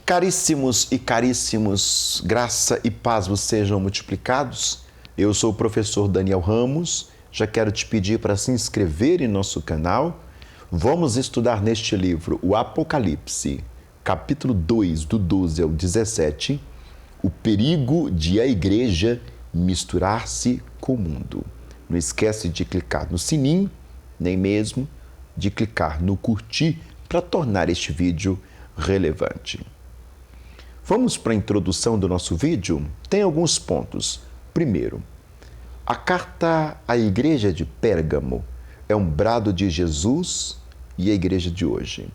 Caríssimos e caríssimos, graça e paz vos sejam multiplicados. Eu sou o professor Daniel Ramos, já quero te pedir para se inscrever em nosso canal. Vamos estudar neste livro o Apocalipse, capítulo 2, do 12 ao 17, o perigo de a igreja misturar-se com o mundo. Não esquece de clicar no sininho, nem mesmo de clicar no curtir para tornar este vídeo relevante. Vamos para a introdução do nosso vídeo? Tem alguns pontos. Primeiro, a carta à igreja de Pérgamo é um brado de Jesus e a igreja de hoje.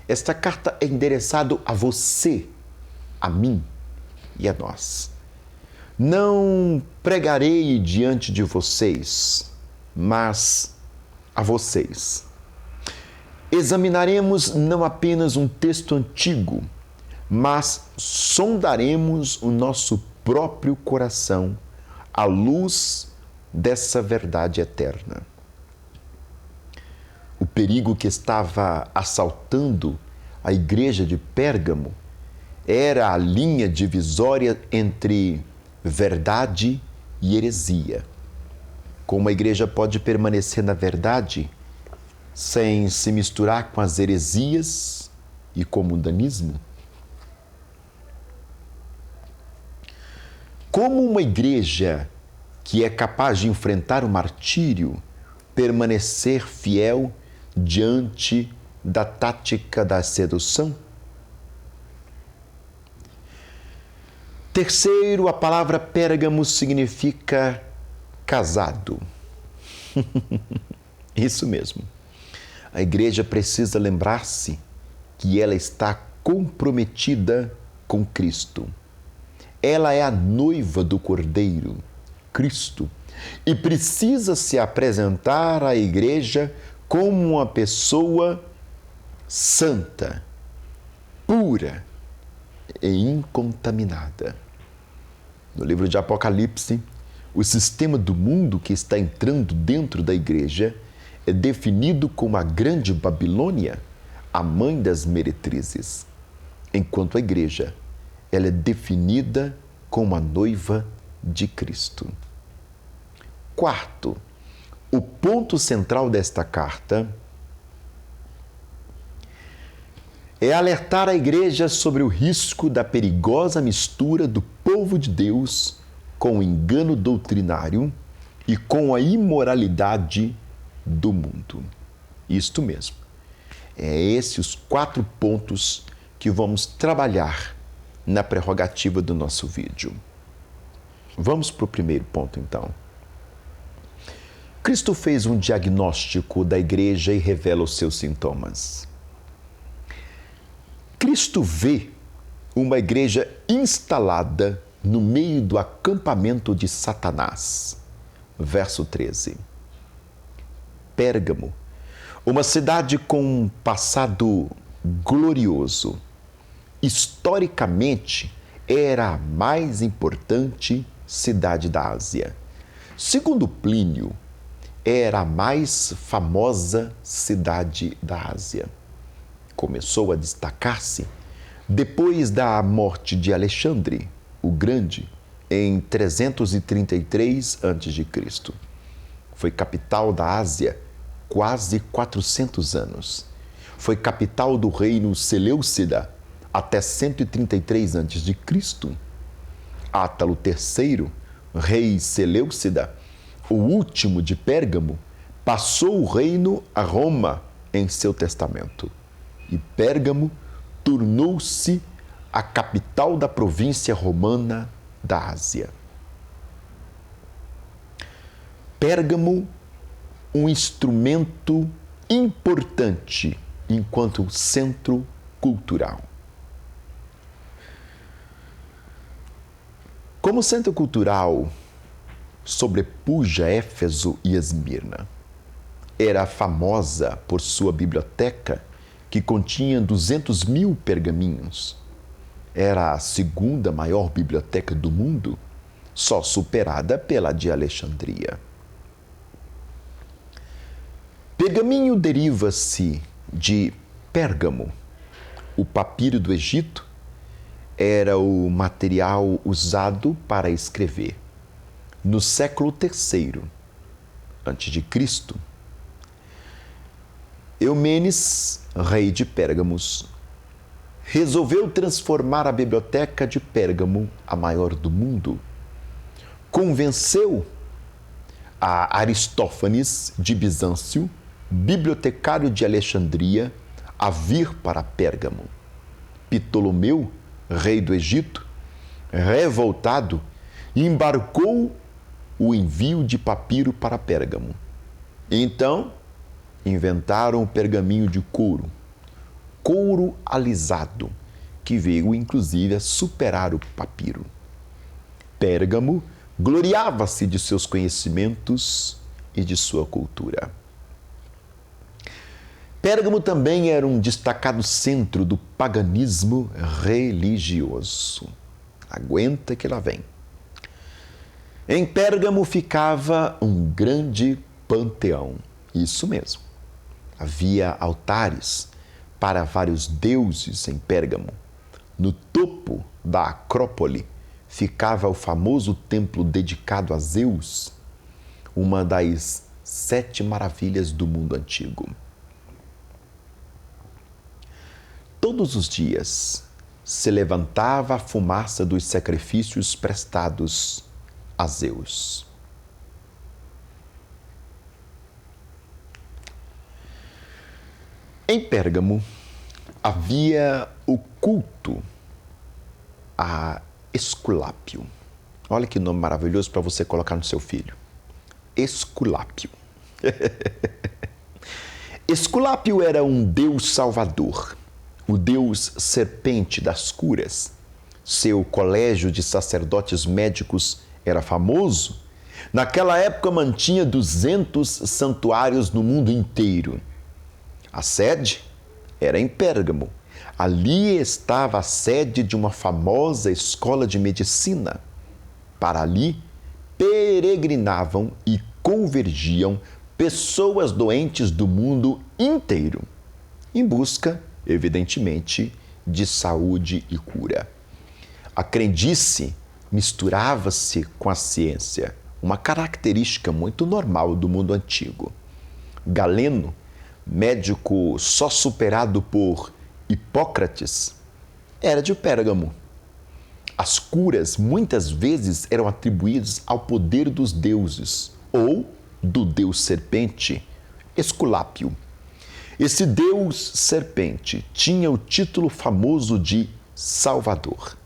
Esta carta é endereçada a você, a mim e a nós. Não pregarei diante de vocês, mas a vocês. Examinaremos não apenas um texto antigo, mas sondaremos o nosso próprio coração à luz dessa verdade eterna. O perigo que estava assaltando a igreja de Pérgamo era a linha divisória entre verdade e heresia. Como a igreja pode permanecer na verdade sem se misturar com as heresias e com o mundanismo? Como uma igreja que é capaz de enfrentar o martírio permanecer fiel diante da tática da sedução? Terceiro, a palavra Pérgamo significa casado. Isso mesmo. A igreja precisa lembrar-se que ela está comprometida com Cristo. Ela é a noiva do Cordeiro, Cristo, e precisa se apresentar à igreja como uma pessoa santa, pura e incontaminada. No livro de Apocalipse, o sistema do mundo que está entrando dentro da igreja é definido como a grande Babilônia, a mãe das meretrizes, enquanto a igreja ela é definida como a noiva de Cristo. Quarto, o ponto central desta carta é alertar a igreja sobre o risco da perigosa mistura do povo de Deus com o engano doutrinário e com a imoralidade do mundo. Isto mesmo. É esses os 4 pontos que vamos trabalhar na prerrogativa do nosso vídeo. Vamos para o primeiro ponto, então. Cristo fez um diagnóstico da igreja e revela os seus sintomas. Cristo vê uma igreja instalada no meio do acampamento de Satanás. Verso 13. Pérgamo, uma cidade com um passado glorioso, historicamente era a mais importante cidade da Ásia. Segundo Plínio, era a mais famosa cidade da Ásia. Começou a destacar-se depois da morte de Alexandre o Grande, em 333 a.C. Foi capital da Ásia quase 400 anos. Foi capital do reino Seleucida até 133 a.C. Átalo III, rei Seleucida, o último de Pérgamo, passou o reino a Roma em seu testamento. E Pérgamo tornou-se a capital da província romana da Ásia. Pérgamo, um instrumento importante enquanto centro cultural. Como centro cultural, sobrepuja Éfeso e Esmirna. Era famosa por sua biblioteca, que continha 200.000 pergaminhos. Era a segunda maior biblioteca do mundo, só superada pela de Alexandria. Pergaminho deriva-se de Pérgamo, o papiro do Egito, era o material usado para escrever. No século III a.C., Eumênes, rei de Pérgamos, resolveu transformar a biblioteca de Pérgamo, a maior do mundo. Convenceu a Aristófanes de Bizâncio, bibliotecário de Alexandria, a vir para Pérgamo. Ptolomeu, rei do Egito, revoltado, embarcou o envio de papiro para Pérgamo. Então, inventaram o pergaminho de couro alisado, que veio inclusive a superar o papiro. Pérgamo gloriava-se de seus conhecimentos e de sua cultura. Pérgamo também era um destacado centro do paganismo religioso. Aguenta que lá vem. Em Pérgamo ficava um grande panteão. Isso mesmo. Havia altares para vários deuses em Pérgamo. No topo da Acrópole ficava o famoso templo dedicado a Zeus, uma das 7 maravilhas do mundo antigo. Todos os dias se levantava a fumaça dos sacrifícios prestados a Zeus. Em Pérgamo havia o culto a Esculápio. Olha que nome maravilhoso para você colocar no seu filho. Esculápio. Esculápio era um deus salvador, o deus serpente das curas. Seu colégio de sacerdotes médicos era famoso. Naquela época mantinha 200 santuários no mundo inteiro. A sede era em Pérgamo. Ali estava a sede de uma famosa escola de medicina. Para ali peregrinavam e convergiam pessoas doentes do mundo inteiro, em busca, evidentemente, de saúde e cura. A crendice misturava-se com a ciência, uma característica muito normal do mundo antigo. Galeno, médico só superado por Hipócrates, era de Pérgamo. As curas muitas vezes eram atribuídas ao poder dos deuses ou do deus serpente, Esculápio. Esse deus serpente tinha o título famoso de Salvador.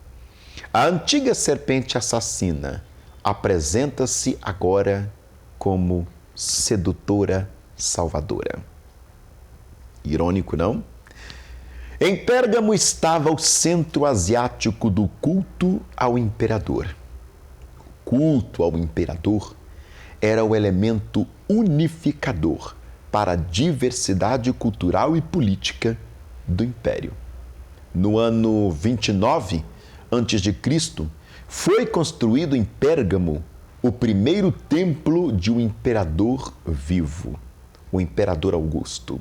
A antiga serpente assassina apresenta-se agora como sedutora salvadora. Irônico, não? Em Pérgamo estava o centro asiático do culto ao imperador. O culto ao imperador era o elemento unificador para a diversidade cultural e política do império. No ano 29 a.C., foi construído em Pérgamo o primeiro templo de um imperador vivo, o imperador Augusto.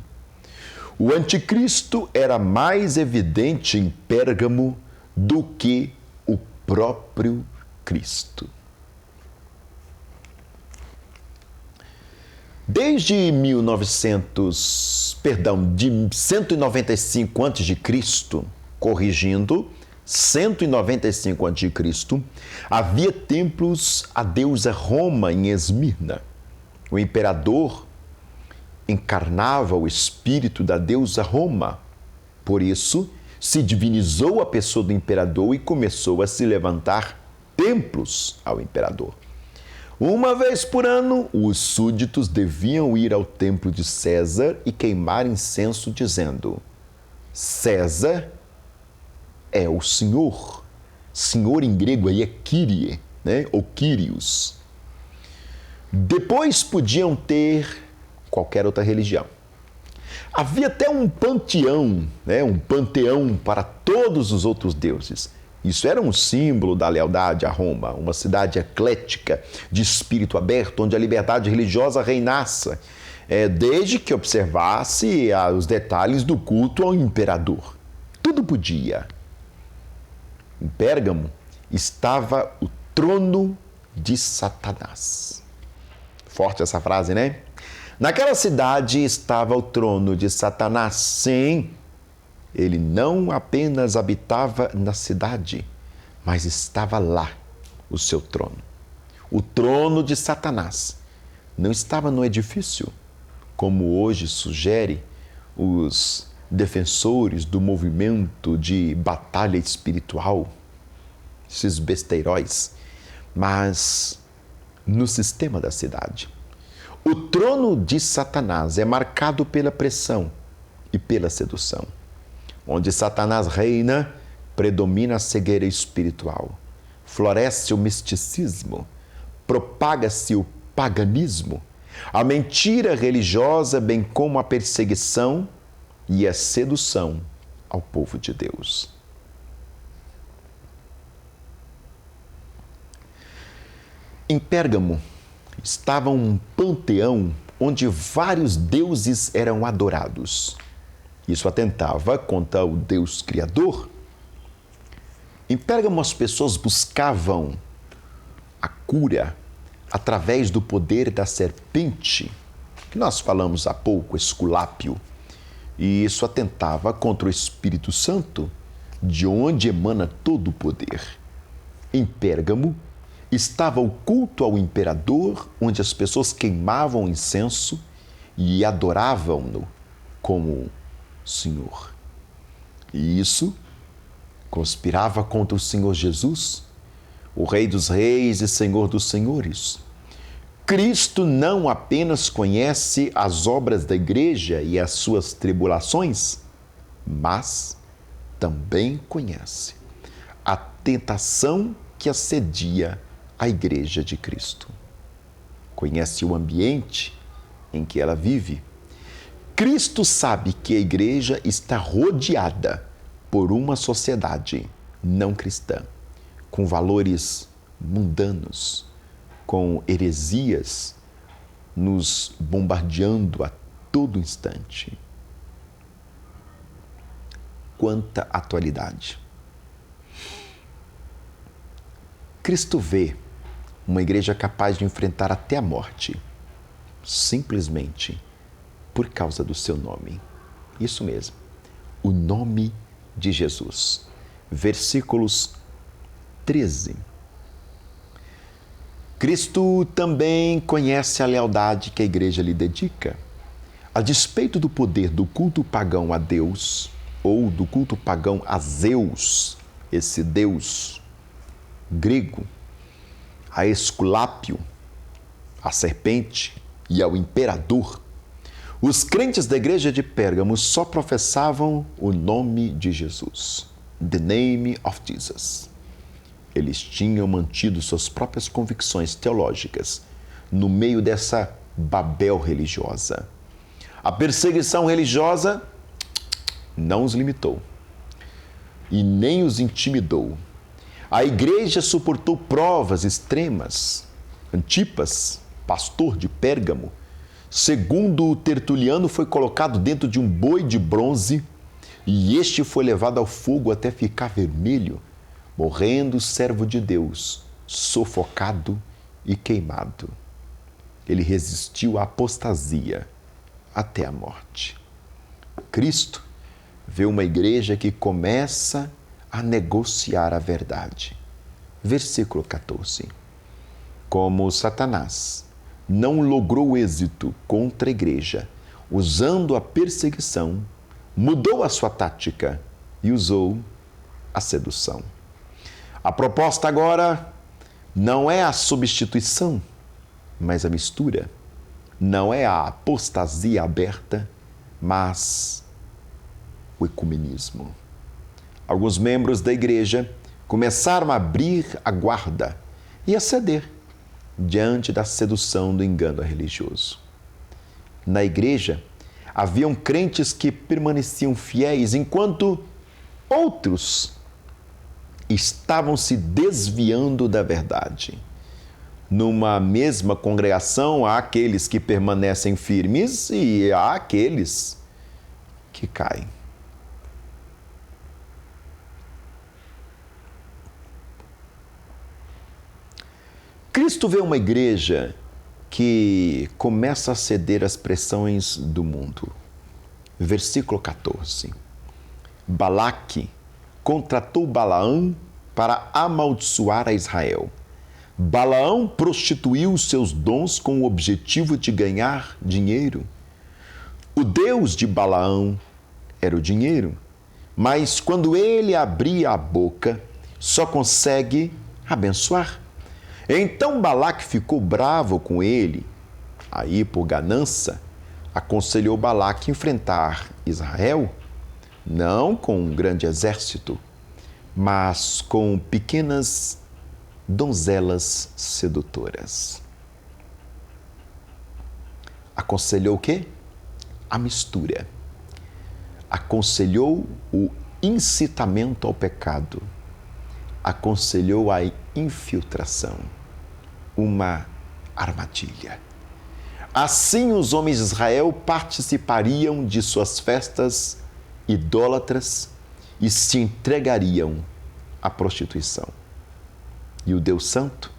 O anticristo era mais evidente em Pérgamo do que o próprio Cristo. Desde 195 a.C., corrigindo, 195 a.C., havia templos à deusa Roma em Esmirna. O imperador encarnava o espírito da deusa Roma. Por isso, se divinizou a pessoa do imperador e começou a se levantar templos ao imperador. Uma vez por ano, os súditos deviam ir ao templo de César e queimar incenso, dizendo: César é o Senhor. Senhor em grego aí é Kyrie, né? Ou Kyrios. Depois podiam ter qualquer outra religião. Havia até um panteão, né? Um panteão para todos os outros deuses. Isso era um símbolo da lealdade a Roma, uma cidade eclética, de espírito aberto, onde a liberdade religiosa reinasse, desde que observasse os detalhes do culto ao imperador. Tudo podia. Em Pérgamo estava o trono de Satanás. Forte essa frase, né? Naquela cidade estava o trono de Satanás. Sim, ele não apenas habitava na cidade, mas estava lá o seu trono. O trono de Satanás não estava no edifício, como hoje sugere os defensores do movimento de batalha espiritual, esses besteiróis, mas no sistema da cidade. O trono de Satanás é marcado pela pressão e pela sedução. Onde Satanás reina, predomina a cegueira espiritual, floresce o misticismo, propaga-se o paganismo, a mentira religiosa, bem como a perseguição e a sedução ao povo de Deus. Em Pérgamo estava um panteão onde vários deuses eram adorados. Isso atentava contra o Deus Criador. Em Pérgamo, as pessoas buscavam a cura através do poder da serpente, que nós falamos há pouco, Esculápio. E isso atentava contra o Espírito Santo, de onde emana todo o poder. Em Pérgamo estava o culto ao imperador, onde as pessoas queimavam incenso e adoravam-no como Senhor. E isso conspirava contra o Senhor Jesus, o Rei dos Reis e Senhor dos Senhores. Cristo não apenas conhece as obras da igreja e as suas tribulações, mas também conhece a tentação que assedia a igreja de Cristo. Conhece o ambiente em que ela vive. Cristo sabe que a igreja está rodeada por uma sociedade não cristã, com valores mundanos, com heresias nos bombardeando a todo instante. Quanta atualidade! Cristo vê uma igreja capaz de enfrentar até a morte, simplesmente por causa do seu nome. Isso mesmo, o nome de Jesus. Versículos 13. Cristo também conhece a lealdade que a igreja lhe dedica. A despeito do poder do culto pagão a Deus, ou do culto pagão a Zeus, esse Deus grego, a Esculápio, a serpente e ao imperador, os crentes da igreja de Pérgamo só professavam o nome de Jesus, the name of Jesus. Eles tinham mantido suas próprias convicções teológicas no meio dessa Babel religiosa. A perseguição religiosa não os limitou e nem os intimidou. A igreja suportou provas extremas. Antipas, pastor de Pérgamo, segundo Tertuliano, foi colocado dentro de um boi de bronze e este foi levado ao fogo até ficar vermelho, morrendo o servo de Deus, sufocado e queimado. Ele resistiu à apostasia até a morte. Cristo vê uma igreja que começa a negociar a verdade. Versículo 14. Como Satanás não logrou êxito contra a igreja, usando a perseguição, mudou a sua tática e usou a sedução. A proposta agora não é a substituição, mas a mistura. Não é a apostasia aberta, mas o ecumenismo. Alguns membros da igreja começaram a abrir a guarda e a ceder diante da sedução do engano religioso. Na igreja, haviam crentes que permaneciam fiéis, enquanto outros estavam se desviando da verdade. Numa mesma congregação, há aqueles que permanecem firmes e há aqueles que caem. Cristo vê uma igreja que começa a ceder às pressões do mundo. Versículo 14. Balaque contratou Balaão para amaldiçoar a Israel. Balaão prostituiu seus dons com o objetivo de ganhar dinheiro. O Deus de Balaão era o dinheiro, mas quando ele abria a boca, só consegue abençoar. Então Balaque ficou bravo com ele. Aí, por ganância, aconselhou Balaque enfrentar Israel, não com um grande exército, mas com pequenas donzelas sedutoras. Aconselhou o quê? A mistura. Aconselhou o incitamento ao pecado. Aconselhou a infiltração. Uma armadilha. Assim, os homens de Israel participariam de suas festas idólatras e se entregariam à prostituição. E o Deus Santo?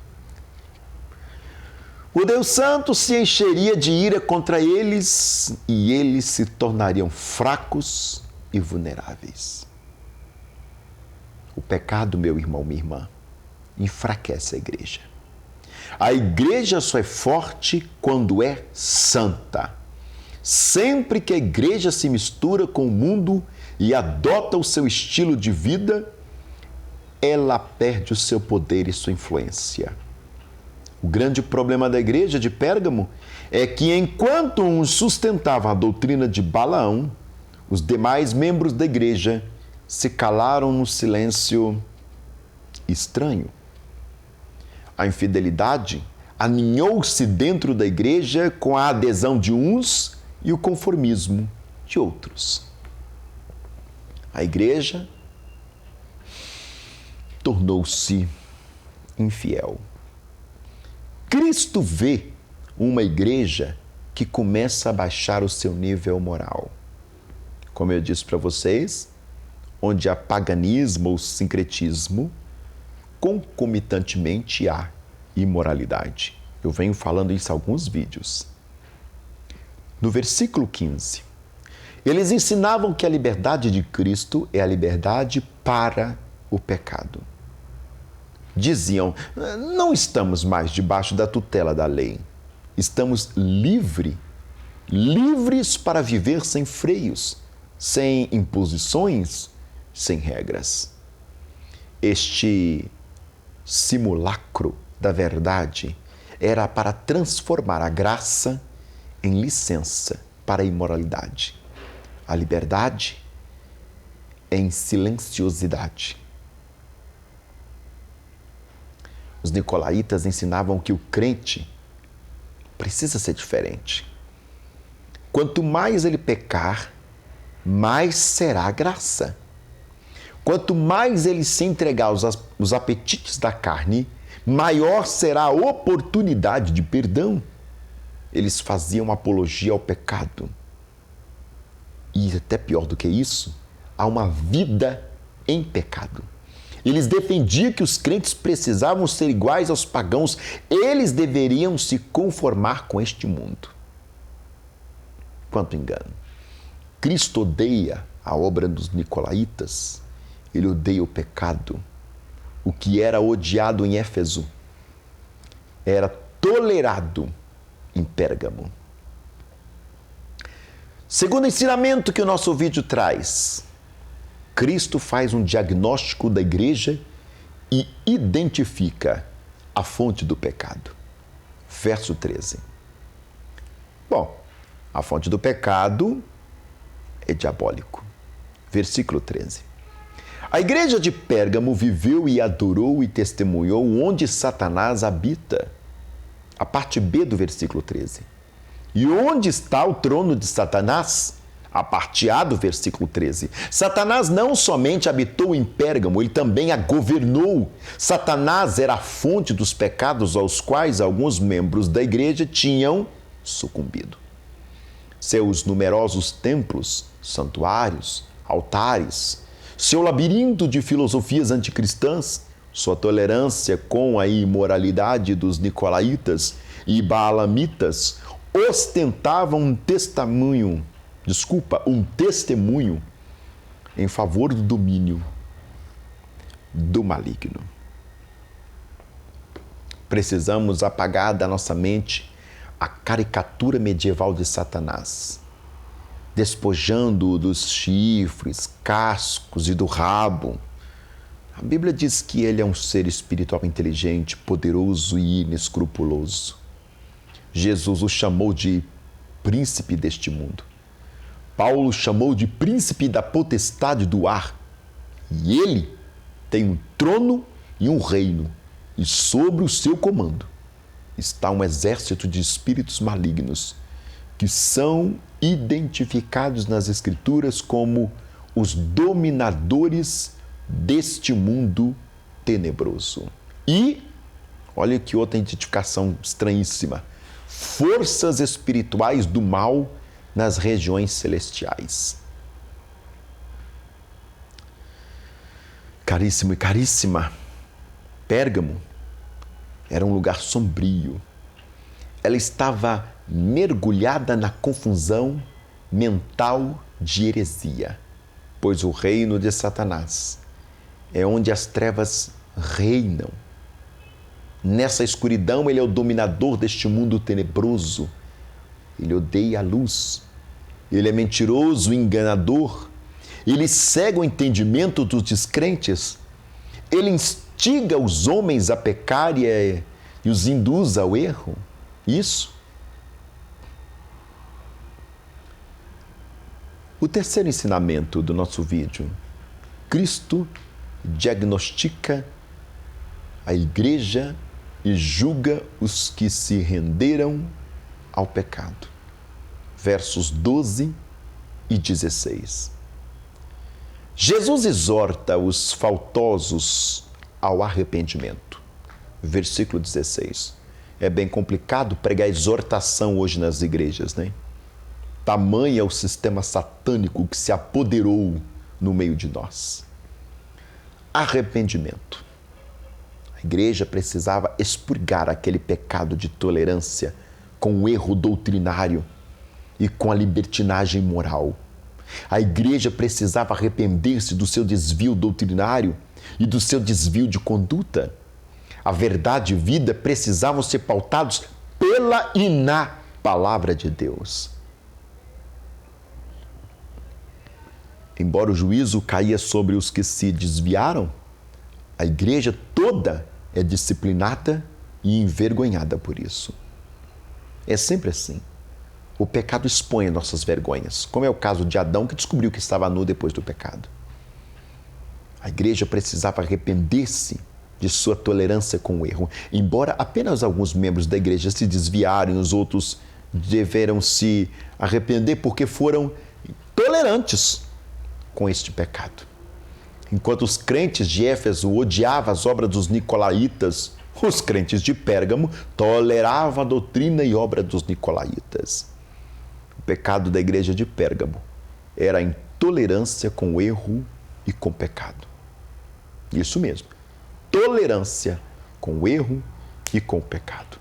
O Deus Santo se encheria de ira contra eles e eles se tornariam fracos e vulneráveis. O pecado, meu irmão, minha irmã, enfraquece a igreja. A igreja só é forte quando é santa. Sempre que a igreja se mistura com o mundo e adota o seu estilo de vida, ela perde o seu poder e sua influência. O grande problema da igreja de Pérgamo é que, enquanto uns sustentavam a doutrina de Balaão, os demais membros da igreja se calaram no silêncio estranho. A infidelidade aninhou-se dentro da igreja com a adesão de uns e o conformismo de outros. A igreja tornou-se infiel. Cristo vê uma igreja que começa a baixar o seu nível moral. Como eu disse para vocês, onde há paganismo ou sincretismo, concomitantemente há imoralidade. Eu venho falando isso em alguns vídeos. No versículo 15, eles ensinavam que a liberdade de Cristo é a liberdade para o pecado. Diziam, não estamos mais debaixo da tutela da lei. Estamos livres para viver sem freios, sem imposições, sem regras. Este simulacro da verdade era para transformar a graça em licença para a imoralidade, a liberdade em silenciosidade. Os nicolaítas ensinavam que o crente precisa ser diferente. Quanto mais ele pecar, mais será a graça. Quanto mais ele se entregar aos apetites da carne, maior será a oportunidade de perdão. Eles faziam apologia ao pecado. E até pior do que isso, há uma vida em pecado. Eles defendiam que os crentes precisavam ser iguais aos pagãos. Eles deveriam se conformar com este mundo. Quanto engano. Cristo odeia a obra dos nicolaítas. Ele odeia o pecado. O que era odiado em Éfeso era tolerado em Pérgamo. Segundo ensinamento que o nosso vídeo traz, Cristo faz um diagnóstico da igreja e identifica a fonte do pecado. Verso 13. Bom, a fonte do pecado é diabólico. Versículo 13. A igreja de Pérgamo viveu e adorou e testemunhou onde Satanás habita. A parte B do versículo 13. E onde está o trono de Satanás? A parte A do versículo 13. Satanás não somente habitou em Pérgamo, ele também a governou. Satanás era a fonte dos pecados aos quais alguns membros da igreja tinham sucumbido. Seus numerosos templos, santuários, altares, seu labirinto de filosofias anticristãs, Sua tolerância com a imoralidade dos nicolaítas e baalamitas ostentava um testemunho em favor do domínio do maligno. Precisamos apagar da nossa mente a caricatura medieval de Satanás, despojando-o dos chifres, cascos e do rabo. A Bíblia diz que ele é um ser espiritual inteligente, poderoso e inescrupuloso. Jesus o chamou de príncipe deste mundo. Paulo chamou de príncipe da potestade do ar. E ele tem um trono e um reino, e sobre o seu comando está um exército de espíritos malignos que são identificados nas Escrituras como os dominadores deste mundo tenebroso. E, olha que outra identificação estranhíssima, forças espirituais do mal nas regiões celestiais. Caríssimo e caríssima, Pérgamo era um lugar sombrio. Ela estava mergulhada na confusão mental de heresia, pois o reino de Satanás é onde as trevas reinam. Nessa escuridão, ele é o dominador deste mundo tenebroso. Ele odeia a luz. Ele é mentiroso, enganador. Ele cega o entendimento dos descrentes. Ele instiga os homens a pecar e os induz ao erro. Isso. O terceiro ensinamento do nosso vídeo: Cristo diagnostica a igreja e julga os que se renderam ao pecado. Versos 12 e 16. Jesus exorta os faltosos ao arrependimento. Versículo 16. É bem complicado pregar exortação hoje nas igrejas, né? Tamanho é o sistema satânico que se apoderou no meio de nós. Arrependimento. A igreja precisava expurgar aquele pecado de tolerância com o erro doutrinário e com a libertinagem moral. A igreja precisava arrepender-se do seu desvio doutrinário e do seu desvio de conduta. A verdade e vida precisavam ser pautados pela e na palavra de Deus. Embora o juízo caia sobre os que se desviaram, a igreja toda é disciplinada e envergonhada por isso. É sempre assim. O pecado expõe nossas vergonhas, como é o caso de Adão, que descobriu que estava nu depois do pecado. A igreja precisava arrepender-se de sua tolerância com o erro. Embora apenas alguns membros da igreja se desviarem, os outros deveram se arrepender porque foram tolerantes com este pecado. Enquanto os crentes de Éfeso odiavam as obras dos nicolaítas, os crentes de Pérgamo toleravam a doutrina e obra dos nicolaítas. O pecado da igreja de Pérgamo era a intolerância com o erro e com o pecado. Isso mesmo, tolerância com o erro e com o pecado.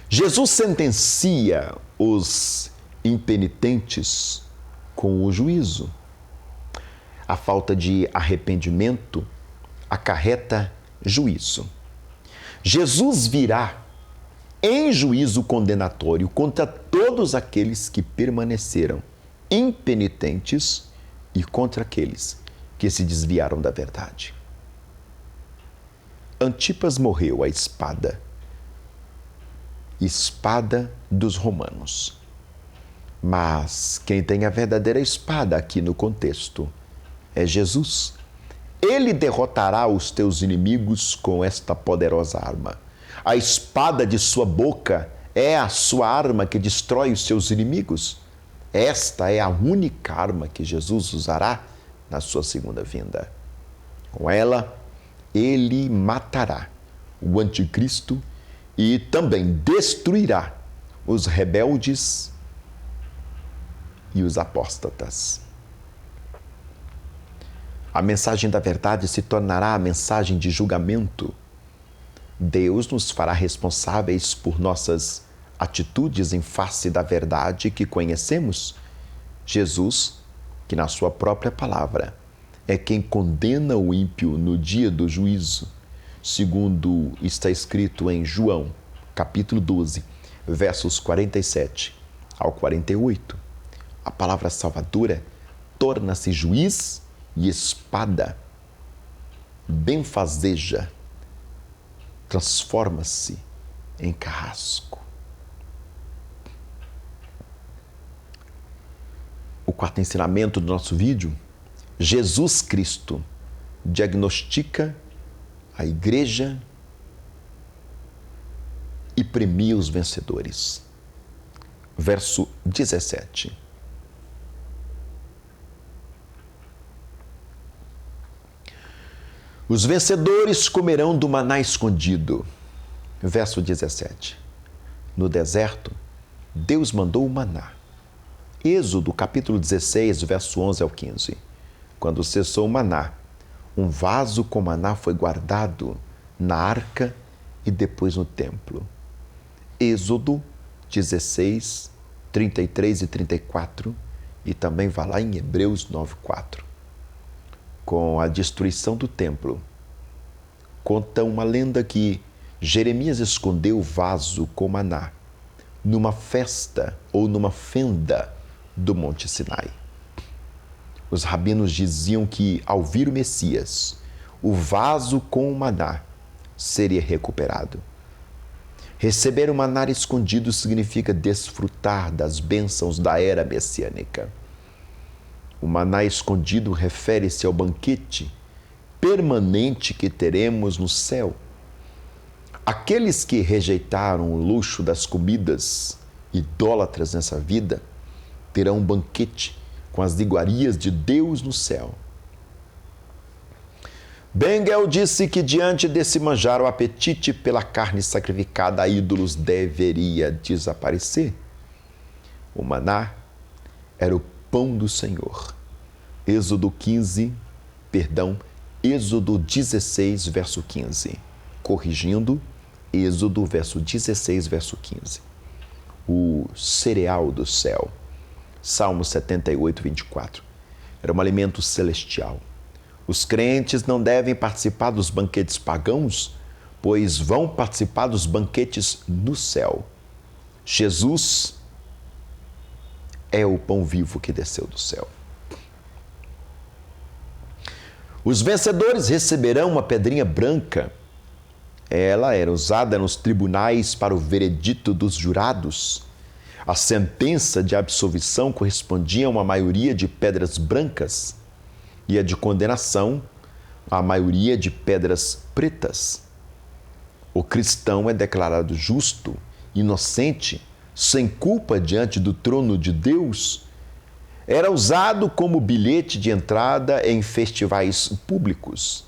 Jesus sentencia os impenitentes com o juízo. A falta de arrependimento acarreta juízo. Jesus virá em juízo condenatório contra todos aqueles que permaneceram impenitentes e contra aqueles que se desviaram da verdade. Antipas morreu à espada dos romanos. Mas quem tem a verdadeira espada aqui no contexto é Jesus. Ele derrotará os teus inimigos com esta poderosa arma. A espada de sua boca é a sua arma que destrói os seus inimigos. Esta é a única arma que Jesus usará na sua segunda vinda. Com ela, ele matará o anticristo e também destruirá os rebeldes e os apóstatas. A mensagem da verdade se tornará a mensagem de julgamento. Deus nos fará responsáveis por nossas atitudes em face da verdade que conhecemos. Jesus, que na sua própria palavra é quem condena o ímpio no dia do juízo, segundo está escrito em João, capítulo 12, versos 47 ao 48. A palavra salvadora torna-se juiz e espada, benfazeja, transforma-se em carrasco. O quarto ensinamento do nosso vídeo: Jesus Cristo diagnostica a igreja e premia os vencedores. Verso 17. Os vencedores comerão do maná escondido. Verso 17. No deserto, Deus mandou o maná. Êxodo, capítulo 16, verso 11 ao 15. Quando cessou o maná, um vaso com maná foi guardado na arca e depois no templo. Êxodo 16, 33 e 34, e também vai lá em Hebreus 9, 4. Com a destruição do templo, conta uma lenda que Jeremias escondeu o vaso com maná numa festa ou numa fenda do Monte Sinai. Os rabinos diziam que, ao vir o Messias, o vaso com o maná seria recuperado. Receber o maná escondido significa desfrutar das bênçãos da era messiânica. O maná escondido refere-se ao banquete permanente que teremos no céu. Aqueles que rejeitaram o luxo das comidas idólatras nessa vida terão um banquete com as iguarias de Deus no céu. Bengel disse que diante desse manjar o apetite pela carne sacrificada a ídolos deveria desaparecer. O maná era o pão do Senhor. Êxodo 16, verso 15. Corrigindo, Êxodo, verso 16, verso 15. O cereal do céu. Salmo 78, 24. Era um alimento celestial. Os crentes não devem participar dos banquetes pagãos, pois vão participar dos banquetes no céu. Jesus é o pão vivo que desceu do céu. Os vencedores receberão uma pedrinha branca. Ela era usada nos tribunais para o veredito dos jurados. A sentença de absolvição correspondia a uma maioria de pedras brancas e a de condenação a maioria de pedras pretas. O cristão é declarado justo, inocente, sem culpa diante do trono de Deus. Era usado como bilhete de entrada em festivais públicos.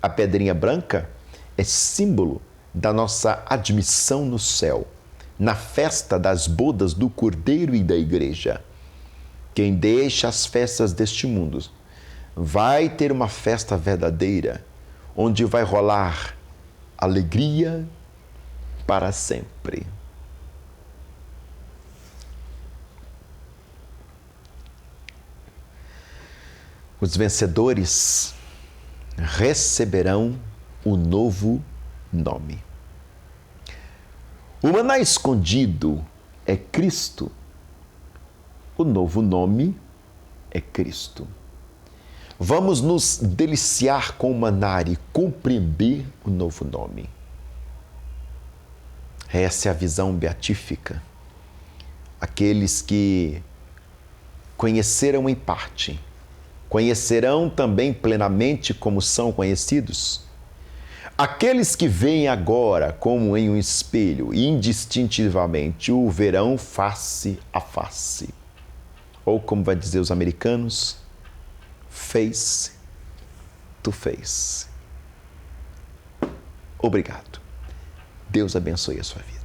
A pedrinha branca é símbolo da nossa admissão no céu, na festa das bodas do Cordeiro e da Igreja. Quem deixa as festas deste mundo vai ter uma festa verdadeira, onde vai rolar alegria para sempre. Os vencedores receberão o novo nome. O maná escondido é Cristo. O novo nome é Cristo. Vamos nos deliciar com o maná e compreender o novo nome. Essa é a visão beatífica. Aqueles que conheceram em parte, conhecerão também plenamente como são conhecidos. Aqueles que veem agora como em um espelho, indistintivamente, o verão face a face. Ou como vai dizer os americanos, face to face. Obrigado. Deus abençoe a sua vida.